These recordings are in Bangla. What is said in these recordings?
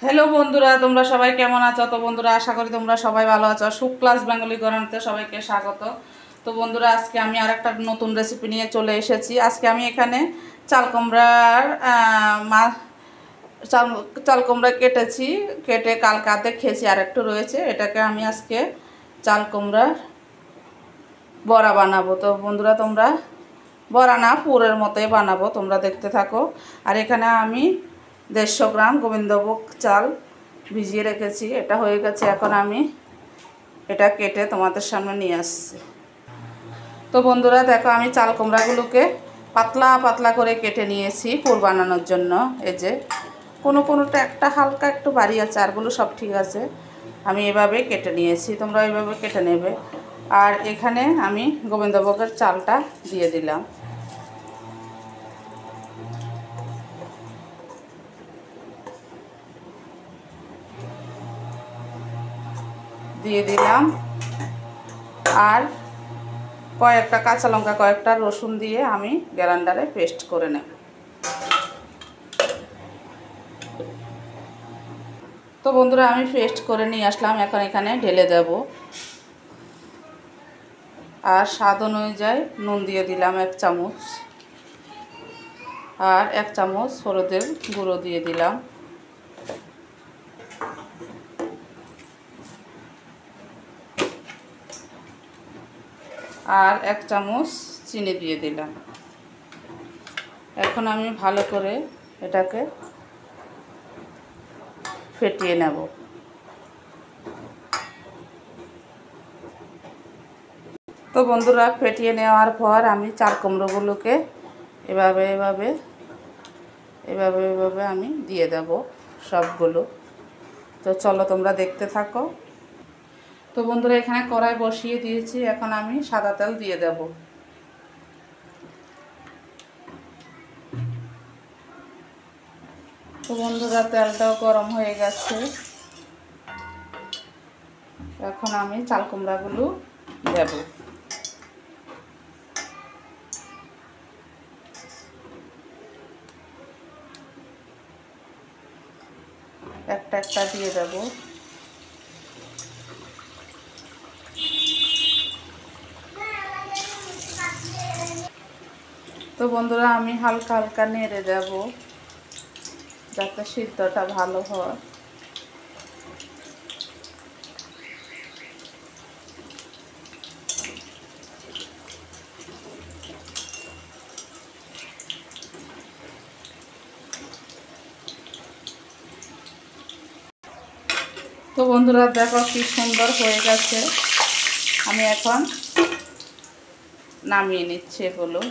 হ্যালো বন্ধুরা, তোমরা সবাই কেমন আছো? তো বন্ধুরা, আশা করি তোমরা সবাই ভালো আছো। সুক্লাস বেঙ্গলি গরান্তে সবাইকে স্বাগত। তো বন্ধুরা, আজকে আমি আর একটা নতুন রেসিপি নিয়ে চলে এসেছি। আজকে আমি এখানে চাল কুমড়ার চাল কুমড়া কেটে কালকে অর্ধেক খেয়েছি, আর একটু রয়েছে। এটাকে আমি আজকে চাল কুমড়ার বড়া বানাবো। তো বন্ধুরা, তোমরা বড়া না, পুরের মতোই বানাবো, তোমরা দেখতে থাকো। আর এখানে আমি 150 গ্রাম গোবিন্দভোগ চাল ভিজিয়ে রেখেছি। এটা হয়ে গেছে, এখন আমি এটা কেটে তোমাদের সামনে নিয়ে আসছি। তো বন্ধুরা দেখো, আমি চাল কুমড়াগুলোকে পাতলা পাতলা করে কেটে নিয়েছি পুর বানানোর জন্য। এই যে কোনোটা একটা হালকা একটু বাড়ি আছে, আরগুলো সব ঠিক আছে। আমি এভাবে কেটে নিয়েছি, তোমরা এইভাবে কেটে নেবে। আর এখানে আমি গোবিন্দভোগের চালটা দিয়ে দিলাম। আর কয়েকটা কাঁচা লঙ্কা, কয়েকটা রসুন দিয়ে আমি গ্রাইন্ডারে পেস্ট করে নেব। তো বন্ধুরা, আমি পেস্ট করে নিয়ে আসলাম, এখন এখানে ঢেলে দেব। আর স্বাদ অনুযায়ী নুন দিয়ে দিলাম 1 চামচ, আর 1 চামচ হলুদের গুঁড়ো দিয়ে দিলাম। আর 1 চামচ চিনি দিয়ে দিলাম। এখন আমি ভালো করে এটাকে ফেটিয়ে নেব। তো বন্ধুরা, ফেটিয়ে নেওয়ার পর আমি চাল কুমড়োগুলোকে এভাবে এভাবে এভাবে এভাবে আমি দিয়ে দেব সবগুলো। তো চলো তোমরা দেখতে থাকো। তো বন্ধুরা, এখানে কড়াই বসিয়ে দিয়েছি, এখন আমি সাদা তেল দিয়ে দেব। তো বন্ধুরা, তেলটাও গরম হয়ে গেছে, এখন আমি চাল কুমড়াগুলো দেব। একটা একটা দিয়ে দেব। তো বন্ধুরা, আমি হালকা হালকা নেড়ে দেব যাতে সিদ্ধটা ভালো হয়। তো বন্ধুরা দেখো, কি সুন্দর হয়ে গেছে। আমি এখন নামিয়ে নিচ্ছি। এগুলো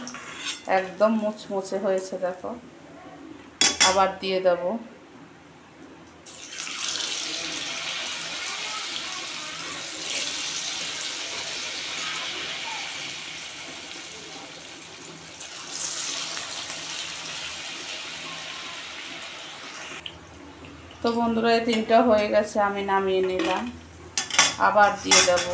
একদম মুচমুচে হয়েছে, দেখো। আবার দিয়ে দেব। তো বন্ধুরা, এই 3টা হয়ে গেছে, আমি নামিয়ে নিলাম। আবার দিয়ে দেব।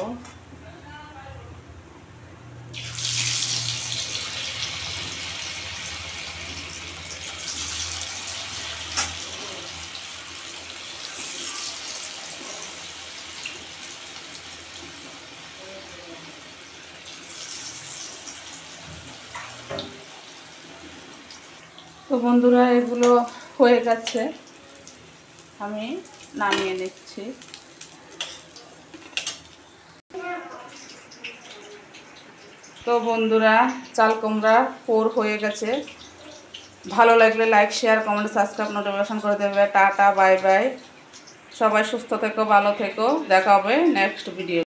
তো বন্ধুরা, এগুলো হয়ে গেছে, আমি নামিয়ে নিচ্ছি। তো বন্ধুরা, চাল কুমড়া পুর হয়ে গেছে। ভালো লাগলে like, share, comment, subscribe, notification করে দেবে। Tata, bye bye. সবাই সুস্থ থেকো, ভালো থেকো। দেখা হবে নেক্সট ভিডিও।